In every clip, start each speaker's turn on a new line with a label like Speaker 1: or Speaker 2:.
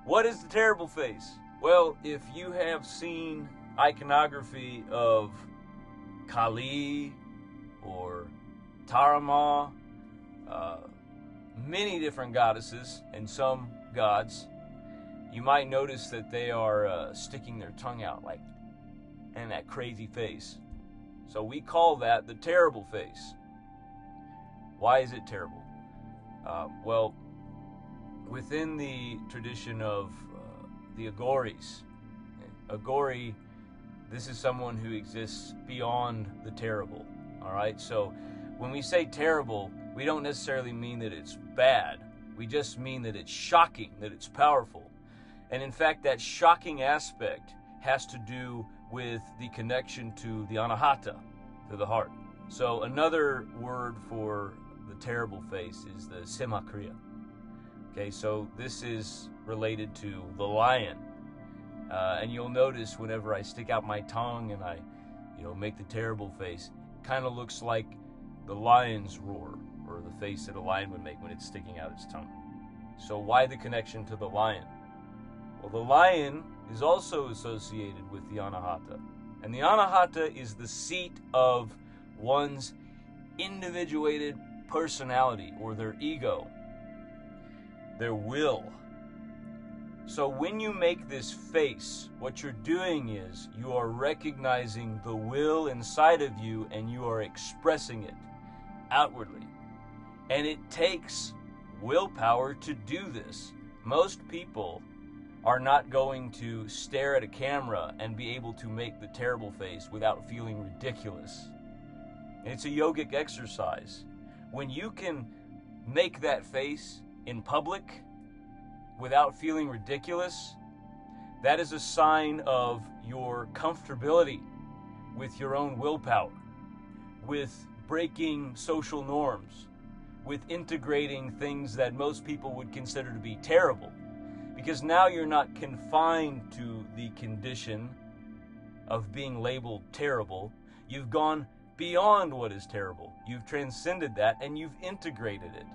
Speaker 1: What is the terrible face? Well, if you have seen iconography of Kali or Tarama, many different goddesses and some gods, you might notice that they are sticking their tongue out like, and that crazy face. So we call that the terrible face. Why is it terrible? Well, within the tradition of the Agoris, Agori, this is someone who exists beyond the terrible. All right, so when we say terrible, we don't necessarily mean that it's bad. We just mean that it's shocking, that it's powerful. And in fact, that shocking aspect has to do with the connection to the anahata, to the heart. So another word for the terrible face is the simakriya. Okay, so this is related to the lion. And you'll notice whenever I stick out my tongue and I, make the terrible face, it kind of looks like the lion's roar, or the face that a lion would make when it's sticking out its tongue. So why the connection to the lion? Well, the lion is also associated with the anahata. And the anahata is the seat of one's individuated personality, or their ego, their will. So when you make this face, what you're doing is you are recognizing the will inside of you and you are expressing it outwardly. And it takes willpower to do this. Most people are not going to stare at a camera and be able to make the terrible face without feeling ridiculous. And it's a yogic exercise. When you can make that face in public without feeling ridiculous, that is a sign of your comfortability with your own willpower, with breaking social norms, with integrating things that most people would consider to be terrible. Because now you're not confined to the condition of being labeled terrible. You've gone beyond what is terrible. You've transcended that and you've integrated it.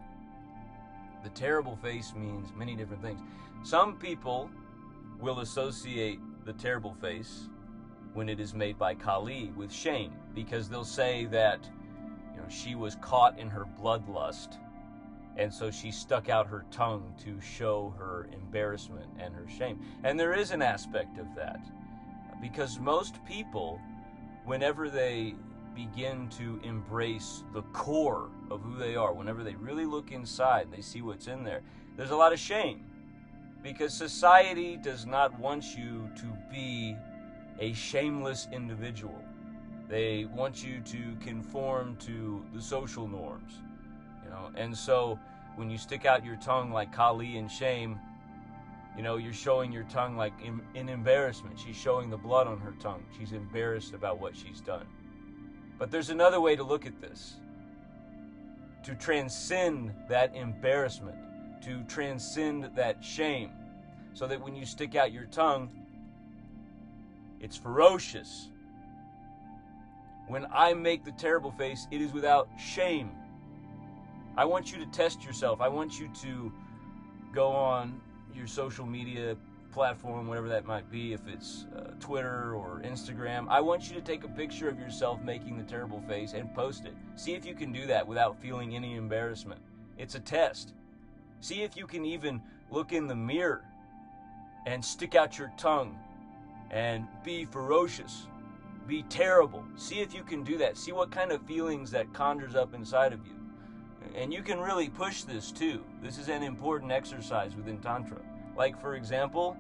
Speaker 1: The terrible face means many different things. Some people will associate the terrible face when it is made by Kali with shame, because they'll say that she was caught in her bloodlust, and so she stuck out her tongue to show her embarrassment and her shame. And there is an aspect of that, because most people, whenever they begin to embrace the core of who they are, whenever they really look inside and they see what's in there, there's a lot of shame, because society does not want you to be a shameless individual. They want you to conform to the social norms, and so when you stick out your tongue like Kali in shame, you're showing your tongue like in embarrassment. She's showing the blood on her tongue. She's embarrassed about what she's done. But there's another way to look at this. To transcend that embarrassment, to transcend that shame, so that when you stick out your tongue, it's ferocious. When I make the terrible face, it is without shame. I want you to test yourself. I want you to go on your social media platform, whatever that might be, if it's Twitter or Instagram. I want you to take a picture of yourself making the terrible face and post it. See if you can do that without feeling any embarrassment. It's a test. See if you can even look in the mirror and stick out your tongue and be ferocious, be terrible. See if you can do that. See what kind of feelings that conjures up inside of you. And you can really push this too. This is an important exercise within Tantra. Like, for example,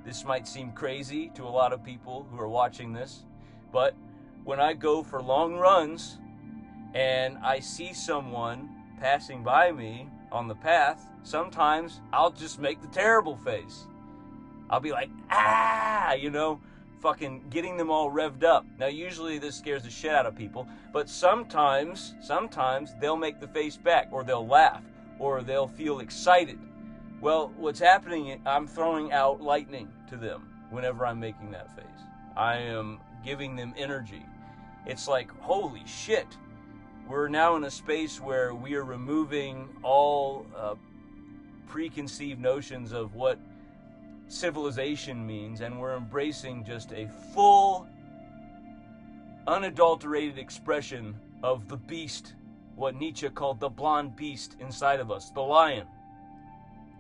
Speaker 1: this might seem crazy to a lot of people who are watching this, but when I go for long runs and I see someone passing by me on the path, sometimes I'll just make the terrible face. I'll be like, fucking getting them all revved up. Now, usually this scares the shit out of people, but sometimes they'll make the face back, or they'll laugh, or they'll feel excited. Well, what's happening, I'm throwing out lightning to them whenever I'm making that face. I am giving them energy. It's like, holy shit, we're now in a space where we are removing all preconceived notions of what civilization means, and we're embracing just a full, unadulterated expression of the beast, what Nietzsche called the blonde beast inside of us, the lion.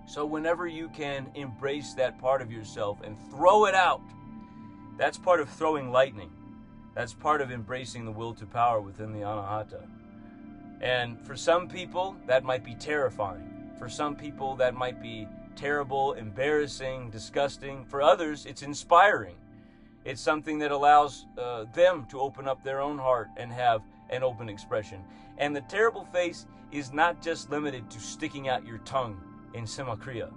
Speaker 1: So whenever you can embrace that part of yourself and throw it out, that's part of throwing lightning. That's part of embracing the will to power within the Anahata. And for some people, that might be terrifying. For some people, that might be terrible, embarrassing, disgusting. For others, it's inspiring. It's something that allows them to open up their own heart and have an open expression. And the terrible face is not just limited to sticking out your tongue in Simakriya.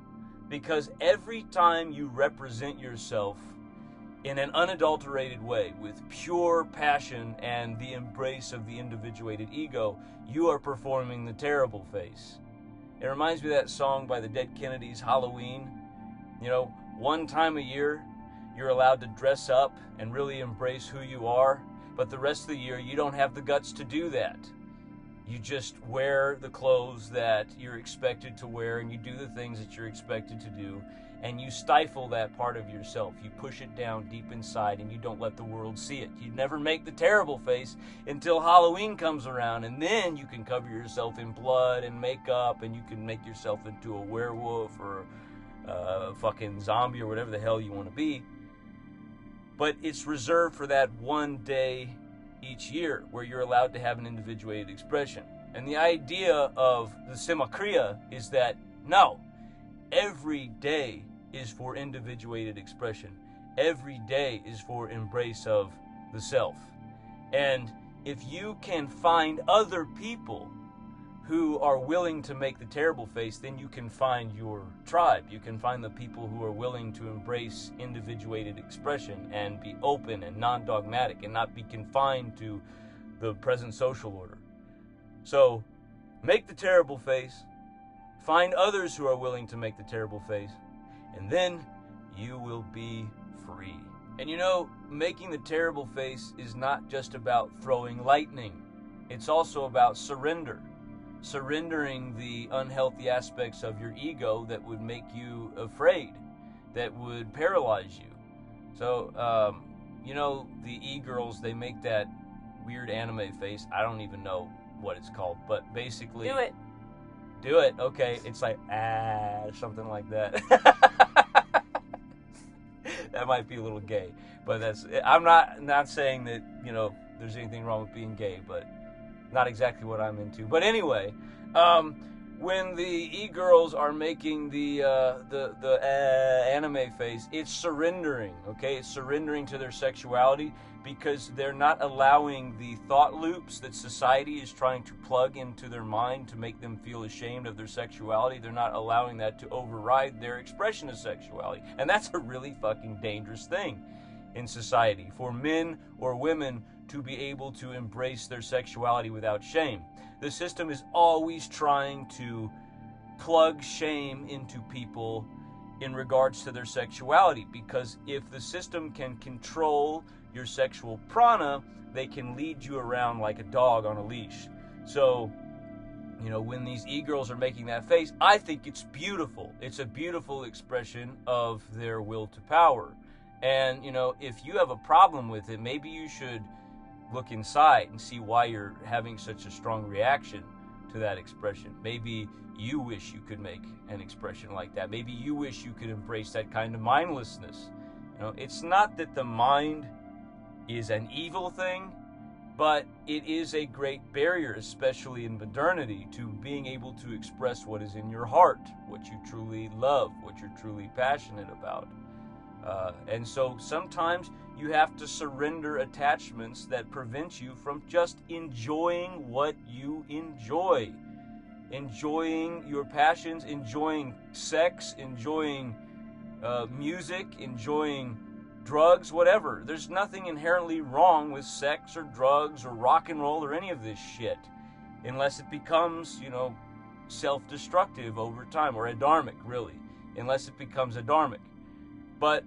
Speaker 1: Because every time you represent yourself in an unadulterated way, with pure passion and the embrace of the individuated ego, you are performing the terrible face. It reminds me of that song by the Dead Kennedys, Halloween. You know, one time a year, you're allowed to dress up and really embrace who you are, but the rest of the year, you don't have the guts to do that. You just wear the clothes that you're expected to wear, and you do the things that you're expected to do, and you stifle that part of yourself. You push it down deep inside, and you don't let the world see it. You never make the terrible face until Halloween comes around, and then you can cover yourself in blood and makeup, and you can make yourself into a werewolf or a fucking zombie or whatever the hell you want to be. But it's reserved for that one day each year where you're allowed to have an individuated expression. And the idea of the Simakriya is that, no, every day is for individuated expression. Every day is for embrace of the self. And if you can find other people who are willing to make the terrible face, then you can find your tribe. You can find the people who are willing to embrace individuated expression and be open and non-dogmatic and not be confined to the present social order. So, make the terrible face, find others who are willing to make the terrible face, and then you will be free. And you know, making the terrible face is not just about throwing lightning. It's also about surrender. Surrendering the unhealthy aspects of your ego that would make you afraid, that would paralyze you. So, you know, the e-girls, they make that weird anime face. I don't even know what it's called, but basically... Do it, okay. It's like, something like that. That might be a little gay, but I'm not saying that, you know, there's anything wrong with being gay, but not exactly what I'm into. But anyway, when the e-girls are making the anime face, it's surrendering, okay? It's surrendering to their sexuality because they're not allowing the thought loops that society is trying to plug into their mind to make them feel ashamed of their sexuality. They're not allowing that to override their expression of sexuality. And that's a really fucking dangerous thing in society, for men or women to be able to embrace their sexuality without shame. The system is always trying to plug shame into people in regards to their sexuality, because if the system can control your sexual prana, they can lead you around like a dog on a leash. So, you know, when these e-girls are making that face, I think it's beautiful. It's a beautiful expression of their will to power. And, you know, if you have a problem with it, maybe you should look inside and see why you're having such a strong reaction to that expression. Maybe you wish you could make an expression like that. Maybe you wish you could embrace that kind of mindlessness. You know, it's not that the mind is an evil thing, but it is a great barrier, especially in modernity, to being able to express what is in your heart, what you truly love, what you're truly passionate about. And so sometimes you have to surrender attachments that prevent you from just enjoying what you enjoy. Enjoying your passions, enjoying sex, enjoying music, enjoying drugs, whatever. There's nothing inherently wrong with sex or drugs or rock and roll or any of this shit, unless it becomes, you know, self-destructive over time, or adharmic, really, unless it becomes adharmic. But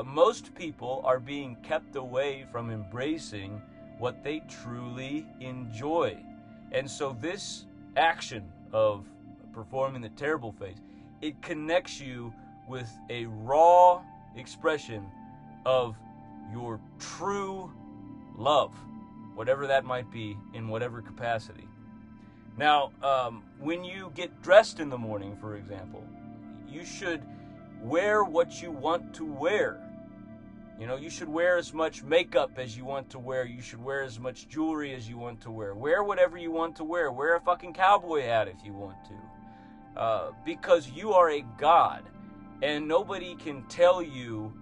Speaker 1: most people are being kept away from embracing what they truly enjoy. And so this action of performing the terrible face it connects you with a raw expression of your true love, whatever that might be, in whatever capacity. Now, when you get dressed in the morning, for example, you should wear what you want to wear. You know, you should wear as much makeup as you want to wear. You should wear as much jewelry as you want to wear. Wear whatever you want to wear. Wear a fucking cowboy hat if you want to. Because you are a god, and nobody can tell you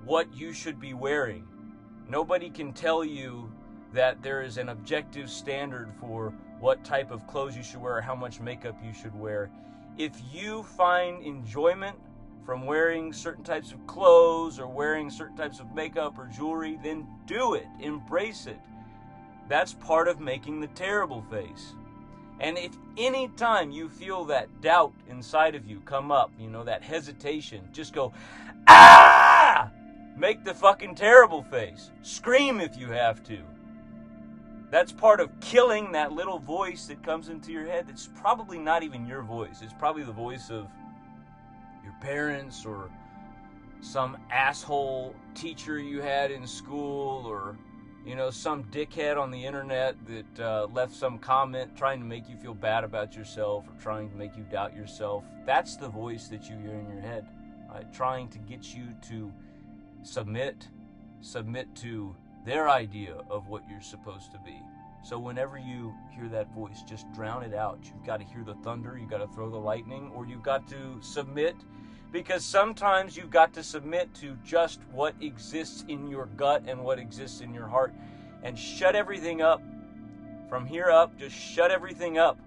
Speaker 1: what you should be wearing. Nobody can tell you that there is an objective standard for what type of clothes you should wear or how much makeup you should wear. If you find enjoyment from wearing certain types of clothes or wearing certain types of makeup or jewelry, then do it. Embrace it. That's part of making the terrible face. And if any time you feel that doubt inside of you come up, you know, that hesitation, just go, ah! Make the fucking terrible face. Scream if you have to. That's part of killing that little voice that comes into your head that's probably not even your voice. It's probably the voice of your parents or some asshole teacher you had in school, or, you know, some dickhead on the internet that left some comment trying to make you feel bad about yourself or trying to make you doubt yourself. That's the voice that you hear in your head, right? Trying to get you to submit to their idea of what you're supposed to be. So whenever you hear that voice, just drown it out. You've got to hear the thunder, you've got to throw the lightning, or you've got to submit, because sometimes you've got to submit to just what exists in your gut and what exists in your heart, and shut everything up. From here up, just shut everything up.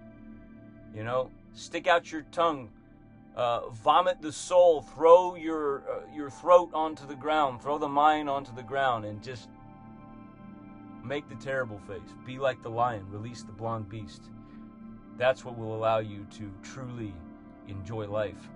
Speaker 1: You know, stick out your tongue, vomit the soul, throw your throat onto the ground, throw the mind onto the ground, and just make the terrible face. Be like the lion, release the blonde beast. That's what will allow you to truly enjoy life.